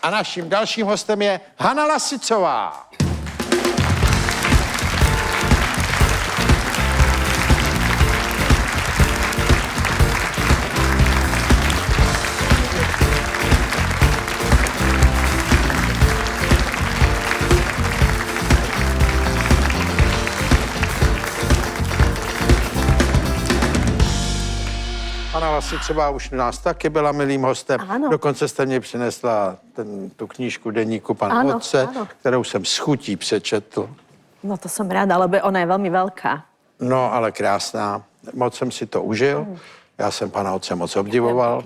A naším dalším hostem je Hana Lasicová. Hana Lasicová už u nás taky byla milým hostem. Ano. Dokonce jste mě přinesla tu knížku Deníku Pan Otce, kterou jsem s chutí přečetl. No to som rada, lebo ona je veľmi veľká. No, ale krásná. Moc jsem si to užil. Já jsem pana otce moc obdivoval.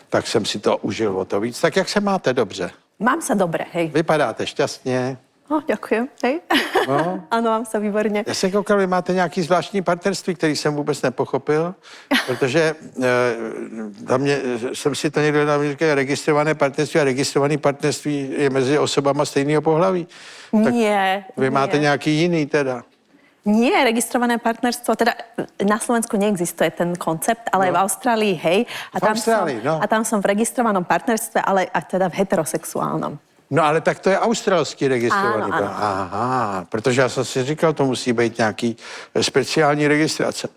Tak jsem si to užil o to víc. Tak jak se máte dobře? Mám sa dobre, hej. Vypadáte šťastně. Ďakujem, hej. No. Áno, mám sa výborne. Já jsem koukal, vy máte nějaký zvláštní partnerství, který jsem vůbec nepochopil, protože tam jsem si to někdo tam říkal, registrované partnerství a registrované partnerství je mezi osobama stejného pohlaví. Nie. Vy máte nějaký jiný teda. Nie, registrované partnerstvo, teda na Slovensku neexistuje ten koncept, ale v Austrálii, hej. A tam som v registrovanom partnerstve, ale a teda v heterosexuálnom. No ale tak to je australský registrovaný. Ano. Aha, protože já jsem si říkal, to musí být nějaký speciální registrace.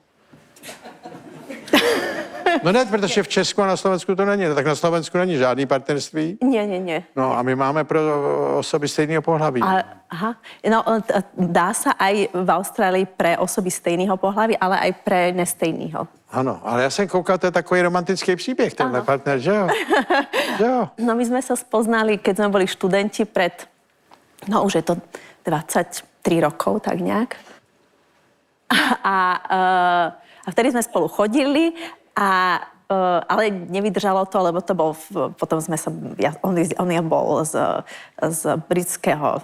No ne, protože v Česku a na Slovensku to není. Tak na Slovensku není žádný partnerství. Nie. No a my máme pro osoby stejného pohlaví. Aha. No, dá sa aj v Austrálii pre osoby stejného pohlaví, ale aj pre nestejného. Ano, ale já jsem koukal, to je takový romantický příběh, tenhle partner, že jo? Jo. No my sme sa spoznali, keď sme boli študenti pred, no už je to 23 rokov, tak nejak. A vtedy sme spolu chodili, ale nevydržalo to, lebo to bol, potom sme sa, on bol z britského,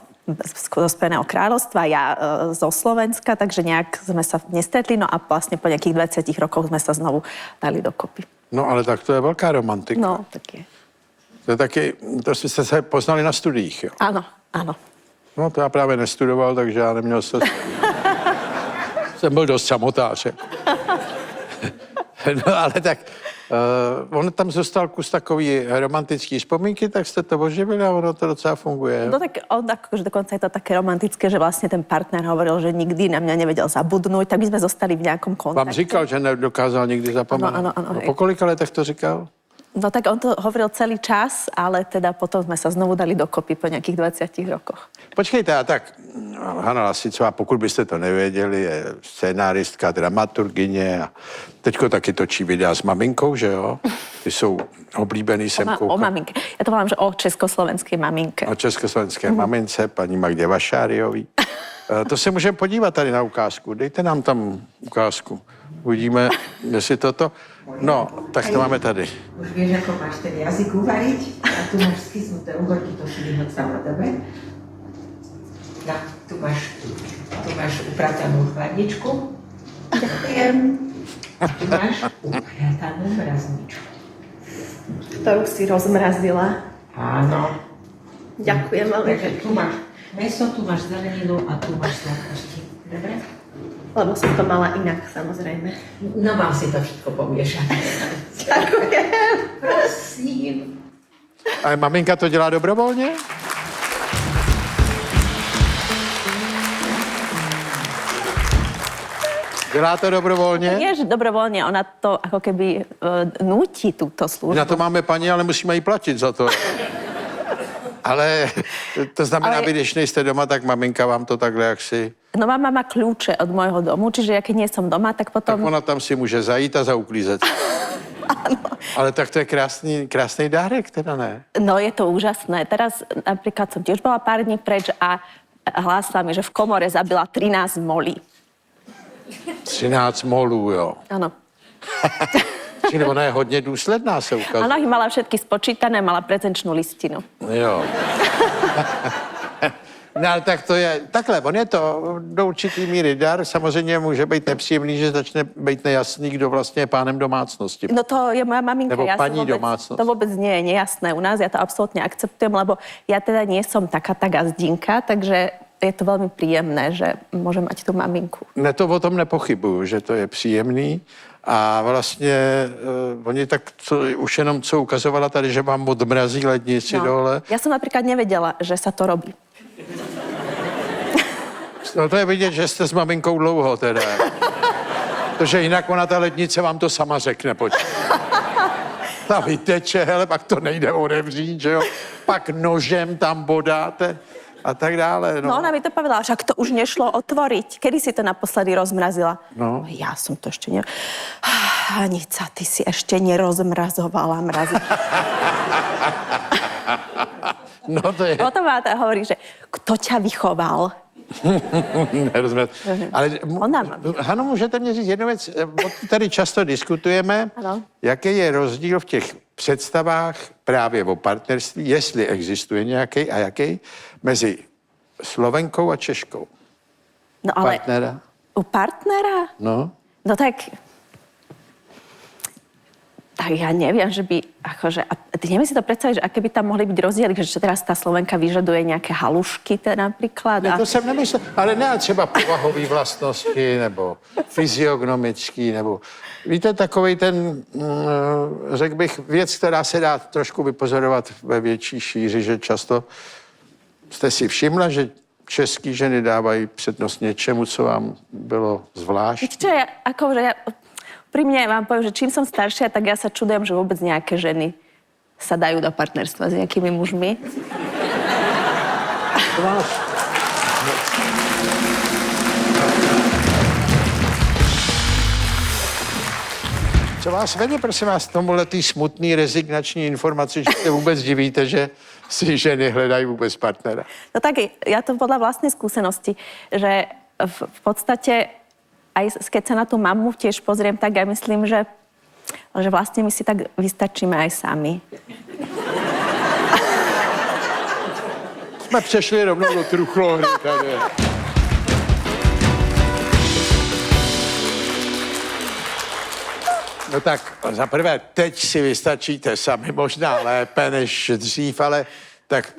zo Spojeného kráľovstva, ja zo Slovenska, takže nejak sme sa nestretli, no a vlastne po nejakých 20 rokoch sme sa znovu dali dokopy. No ale tak to je velká romantika. No, tak je. To je taky, to jste se poznali na studiích, jo? Áno. No to já právě nestudoval, takže já neměl se... Jsem byl dost samotář. No ale tak, on tam zůstal kus takový romantický vzpomínky, tak jste to oživili a ono to docela funguje. No tak on akože dokonca je to také romantické, že vlastne ten partner hovoril, že nikdy na mňa nevedel zabudnúť, tak my sme zostali v nejakom kontakte. Vám říkal, že nedokázal nikdy zapomenout? Áno. No, po kolika letech to říkal? No tak on to hovoril celý čas, ale teda potom sme sa znovu dali dokopy po nejakých 20 rokoch. Počkejte, a tak Hana Lasicová, pokud byste to nevěděli, je scénáristka, dramaturgyně a teďko taky točí videa s maminkou, že jo? Ty jsou oblíbený, jsem koukal. O maminke. Ja to volám, že o československej maminke. O československé mamince, paní Magdě Vašáriový. To se můžeme podívat tady na ukázku. Dejte nám tam ukázku. Uvidíme, jestli toto... No, tak to máme tady. Už vieš, ako máš ten jazyk uvariť a tu máš skysnuté uhorky, to si vyhoď samozrejme. No, tu máš upratanú chladničku. Ďakujem. Tu máš upratanú mrazničku. Ktorú si rozmrazila. Áno. Ďakujem veľmi. Takže tu máš mäso, tu máš zeleninu a tu máš sladkosti. Dobre? Lebo som to mala inak, samozrejme. No, mám si to všetko pomiešať. Ďakujem. Prosím. A maminka to dělá dobrovolně? Dělá to dobrovolně? Nie, že dobrovoľne, ona to ako keby núti túto službu. Na to máme paní, ale musíme jí platit za to. Ale to znamená, vy, když nejste doma, tak maminka vám to takhle jaksi... No mama má kľúče od môjho domu, čiže ja keď nie som doma, tak potom... Tak ona tam si může zajít a zauklízet. Ale tak to je krásný dárek, teda ne? No je to úžasné. Teraz napríklad som tiež bola pár dní preč a hlásila mi, že v komore zabila 13 molí. 13 molů, jo. Áno. Čili ona je hodně důsledná, se ukazuje. Áno, ich mala všetky spočítané, mala prezenčnú listinu. Jo. No ale tak to je, takhle, on je to do určitý míry dar, samozřejmě může být nepříjemný, že začne být nejasný, kdo vlastně je pánem domácnosti. No to je moja maminka. Nebo paní vôbec, domácnosť. To vôbec nie je nejasné u nás, ja to absolútne akceptujem, lebo ja teda nie som taká tá gazdinka, takže je to veľmi príjemné, že môžem mať tú maminku. Ne, to o tom nepochybuju, že to je příjemný. A vlastně oni tak, už jenom co ukazovala tady, že vám odmrazí lednici dole. Ja som napríklad nevedela, že sa to robí. No to je vidět, že jste s maminkou dlouho teda. Protože jinak ona ta lednice vám to sama řekne, pojď. Ta vyteče, hele, pak to nejde odevřít, že jo. Pak nožem tam bodáte a tak dále. No ona mi to povedala, však to už nešlo otvoriť. Kedy si to naposledy rozmrazila? No. Ja som to ešte Anica, ty si ešte nerozmrazovala mrazy. No to je... Potom máta hovorí, že kto ťa vychoval? Nerozumím. Ale Ona má. Hano, můžete mě říct jednu věc? Tady často diskutujeme, Ano. jaký je rozdíl v těch představách právě o partnerství, jestli existuje nějaký a jaký, mezi Slovenkou a Češkou. No ale Partnera. u partnera? No. No tak ja neviem, že by, akože, a ty neviem si to predstaviť, že aké by tam mohli byť rozdiely, že čo teraz tá Slovenka vyžaduje nejaké halušky napríklad. Ne, to jsem nemyslel, ale ne třeba povahové vlastnosti, nebo fyziognomický, nebo víte, takovej ten, řekl bych, věc, která se dá trošku vypozorovat ve větší šíři, že často jste si všimla, že český ženy dávají přednost něčemu, co vám bylo zvlášť. Čo ja, akože ja pri mne vám poviem, že čím som staršia, tak ja sa čudujem, že vôbec nejaké ženy sa dajú do partnerstva s nejakými mužmi. Co vás vede, prosím vás, tomuhle tý smutný rezignační informaci, že se vůbec divíte, že si ženy hledají vůbec partnera? No tak ja to podľa vlastnej skúsenosti, že v podstate aj keď sa na tú mamu tiež pozriem, tak ja myslím, že vlastne my si tak vystačíme aj sami. Jsme přešli rovnou do truchlohry tady. No tak za prvé, teď si vystačíte sami, možná lépe než dřív, ale tak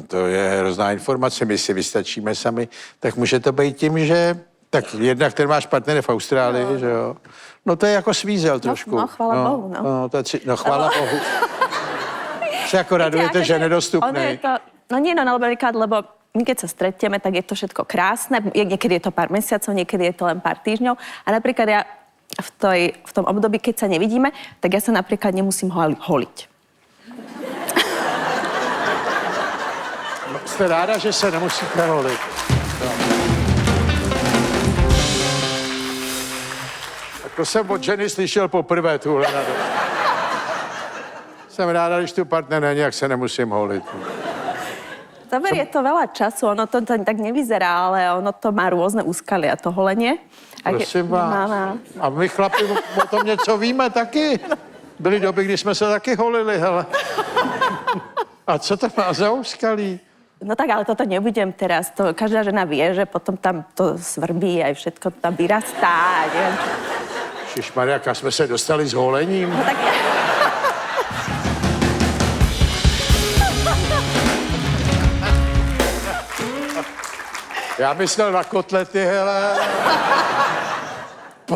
to je hrozná informace, my si vystačíme sami, tak může to být tím, že tak jednak ten váš partner je v Austrálii, že jo? No to je jako svízel trošku. No, chvála Bohu, no. No chvála Bohu. Se jako radujete, že je nedostupný. Lebo my keď sa stretneme, tak je to všetko krásne. Niekedy je to pár mesiacov, niekedy je to len pár týždňov. A napríklad ja v tom období, keď sa nevidíme, tak ja sa napríklad nemusím holiť. No, jste ráda, že se nemusíte holit. No. To jsem od ženy slyšel poprvé tuhle radu. Jsem ráda, když tu partner není, jak se nemusím holit. Zaberie to veľa času, ono to tak nevyzerá, ale ono to má rôzne úskalia, to holenie. Prosím vás. A my chlapi o tom něco víme taky. Byly doby, kdy jsme se taky holili, hele. A co to má za úskalí? No tak, ale toto nebudem teraz. To každá žena vie, že potom tam to svrbí, aj všetko tam vyrastá. Neviem. Šišmarja, kam jsme se dostali s holením? No tak... Já myslel na kotlety, hele.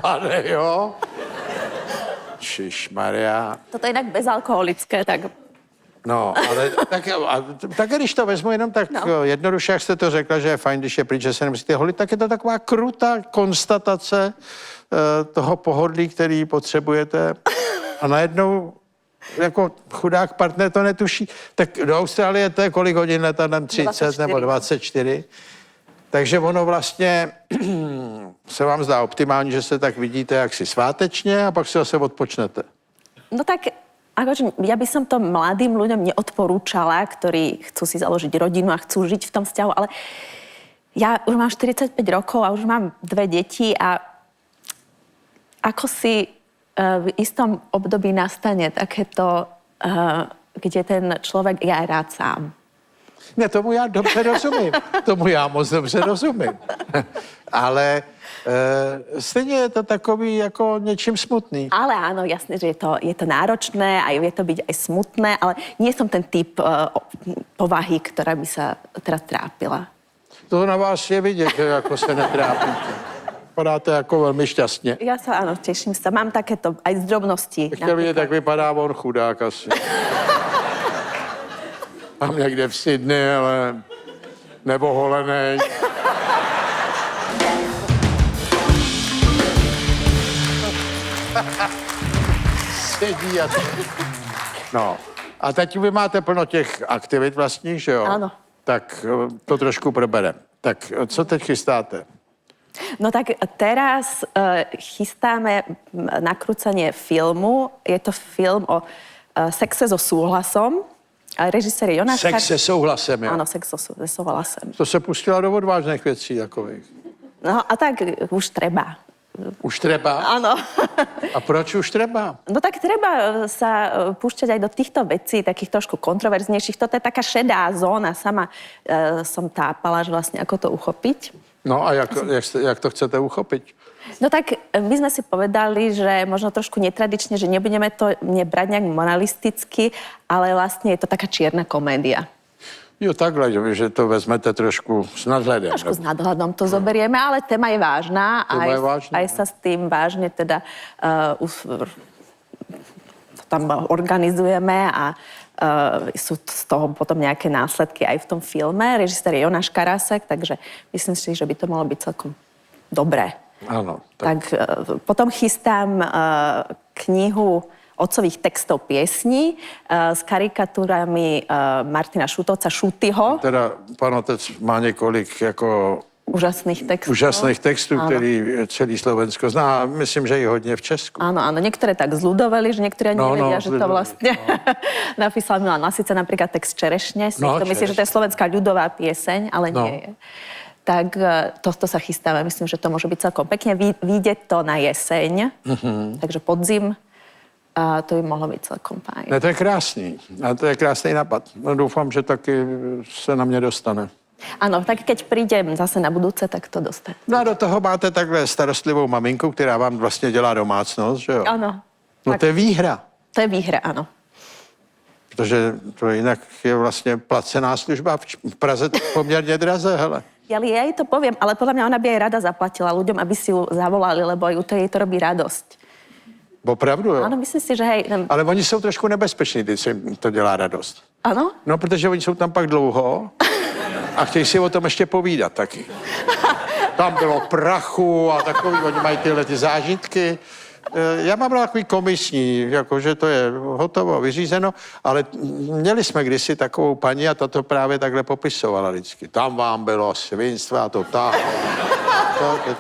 Pane, jo? Šišmarja. Toto je inak bezalkoholické, tak... No, ale tak když to vezmu jenom tak jednoduše, jak jste to řekla, že je fajn, když je pryč, že se nemusíte holit, tak je to taková krutá konstatace toho pohodlí, který potřebujete. A najednou jako chudák partner to netuší. Tak do Austrálie to je kolik hodin letadlem? 30 24. Nebo 24. Takže ono vlastně se vám zdá optimální, že se tak vidíte jaksi svátečně a pak si zase odpočnete. No tak... Akože ja by som to mladým ľuďom neodporúčala, ktorí chcú si založiť rodinu a chcú žiť v tom vzťahu, ale ja už mám 45 rokov a už mám 2 deti a ako si v istom období nastane takéto, kde ten človek je aj rád sám. Ne, tomu já dobře rozumím. Tomu já moc dobře rozumím. Ale stejně je to takový jako něčím smutný. Ale áno, jasne, že je to náročné a vie to byť aj smutné, ale nie som ten typ povahy, ktorá by sa teraz trápila. To na vás je vidět, že jako se netrápíte. Vypadáte jako velmi šťastně. Ja sa, áno, teším sa. Mám takéto aj z drobností. Chtěl vidět, jak vypadá on chudák asi. Tam někde v Sydney, ale nevoholenej. Sedí a to. No. A teď vy máte plno těch aktivit vlastních, že jo? Áno. Tak to trošku proberem. Tak co teď chystáte? No tak teraz chystáme nakrúcanie filmu. Je to film o sexe so súhlasom. Režisér je Jonáš. Sex se souhlasem, jo? Áno, sex so súhlasom. To se pustila do odvážných věcí takových. No a tak už treba. Už treba? Áno. A proč už treba? No tak treba sa púšťať aj do týchto vecí, takých trošku kontroverznejších. Toto je taká šedá zóna. Sama som tápala, že vlastne ako to uchopiť. No a jak to chcete uchopit? No tak my sme si povedali, že možno trošku netradične, že nebudeme to nebrať nejak moralisticky, ale vlastne je to taká čierna komédia. Jo, takhle, že to vezmete trošku s nadhledem. Trošku s nadhľadom to zoberieme, ale téma je vážna. Téma je vážna. Aj sa s tým vážne teda tam organizujeme a sú z toho potom nejaké následky aj v tom filme. Režisér je Jonáš Karásek, takže myslím si, že by to malo byť celkom dobré. Áno. Tak potom chystám knihu otcových textov piesní s karikatúrami Martina Šutovca, Šutyho. Teda pan otec má několik jako Úžasných textů, Áno. který celý Slovensko zná. Myslím, že i hodně v Česku. Áno, áno. Niektoré tak zľudoveli, že niektorí ani nevedia, že to zľudoveli, vlastne napísal Milan Lasica, napríklad text Čerešne. No, Niekto myslí, že to je slovenská ľudová pieseň, ale nie je. Tak tohto sa chystáme. Myslím, že to môže byť celkom pekne. Vyjde to na jeseň, takže podzim. A to by mohlo byť celkom fajn. Ne, to je krásný. A to je krásný nápad. No, doufám, že taky se na mě dostane. Áno, tak keď prídem zase na budúce, tak to dostane. No a do toho máte takhle starostlivou maminku, která vám vlastně dělá domácnost, že jo? Áno. No Tak, to je výhra. to je výhra, áno. Protože to jinak je vlastně placená služba v Praze poměrně draze, hele. Ja jej to poviem, ale podľa mňa ona by aj rada zaplatila ľuďom, aby si ju zavolali, lebo ju to jej to robí radosť. Opravdu, jo? Áno, myslím si, že hej. Ale oni jsou trošku nebezpeční, když jim to dělá radost. Áno? No, protože oni jsou tam pak dlouho a chtějí si o tom ještě povídat taky. Tam bylo prachu a takový, oni mají tyhle ty zážitky. Já mám takový komisní, jakože to je hotovo, vyřízeno, ale měli jsme kdysi takovou paní a ta to právě takhle popisovala vždycky. Tam vám bylo svinstvo a to tak.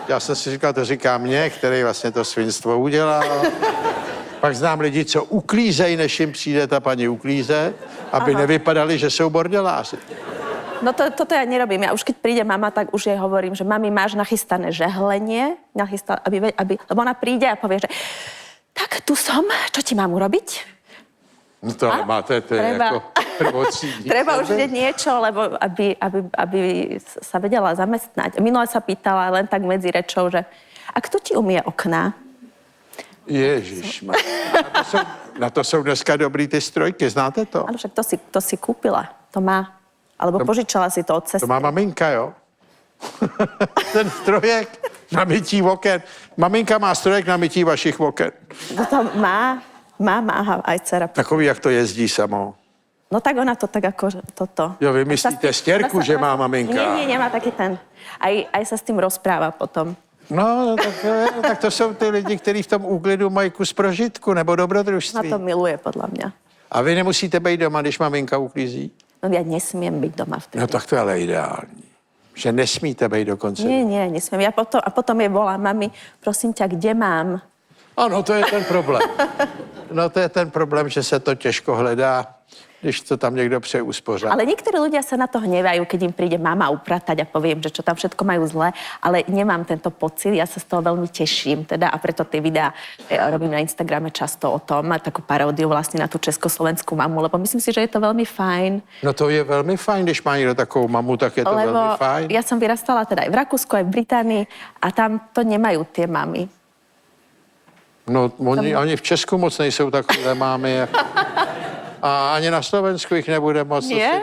Já jsem si říkal, to říká mě, který vlastně to svinstvo udělal. Pak znám lidi, co uklízejí, než jim přijde ta paní uklízet, aby nevypadali, že jsou bordeláři. No toto ja nerobím. Ja už keď príde mama, tak už jej hovorím, že mami, máš nachystané žehlenie, lebo ona príde a povie, že tak tu som, čo ti mám urobiť? No to nemáte, to je jako prvotřídní. Treba už vedieť niečo, lebo aby sa vedela zamestnať. Minule sa pýtala len tak medzi rečou, že a kto ti umie okná? Ježiš, na to jsou dneska dobrý ty strojky, znáte to? Áno, však to si kúpila, to má. Alebo požičala si to od cesty. To má maminka, jo? Ten strojek na mytí oken. Maminka má strojek na mytí vašich oken. No to má aj dcera. Takový, jak to jezdí samo. No tak ona to tak ako toto. Jo, vy myslíte stěrku, že má maminka? Nie, nemá taký ten. Aj sa s tým rozpráva potom. No, tak to jsou ty lidi, kteří v tom úklidu mají kus prožitku nebo Na dobrodružství. to miluje, podľa mňa. A vy nemusíte být doma, když maminka uklízí? No ja nesmiem byť doma vtedy. No tak to je ale ideální. Že nesmíte být dokonce. Nie, nesmiem. Potom je volá, mami, prosím ťa, kde mám? Ano, to je ten problém. No to je ten problém, že se to těžko hledá, když to tam někdo preuspořádá. Ale niektorí ľudia sa na to hnevajú, keď im príde mama upratať a poviem, že čo tam všetko majú zle, ale nemám tento pocit, ja sa z toho veľmi teším teda a preto tie videá robím na Instagrame často o tom, a takú paródiu vlastne na tú československú mamu, lebo myslím si, že je to veľmi fajn. No to je velmi fajn, když má někdo takovou mamu, tak je to Lebo velmi fajn. ja som vyrastala teda aj v Rakúsku, aj v Británii a tam to nemajú tie mamy. No oni v Česku moc nejsou takové mámy. A ani na Slovensku jich nebude moc. Nie?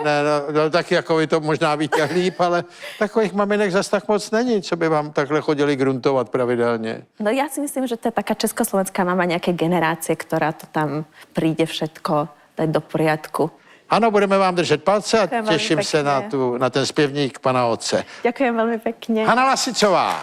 No, taky jako vy to možná víte líp, ale takových maminek zas tak moc není, co by vám takhle chodili gruntovat pravidelně. No ja si myslím, že to je taká československá mama nejaké generácie, ktorá to tam príde všetko dať do poriadku. Ano, budeme vám držet palce a Ďakujem veľmi těším se pekne. na ten zpěvník pana otce. Ďakujem veľmi pekne. Hana Lasicová.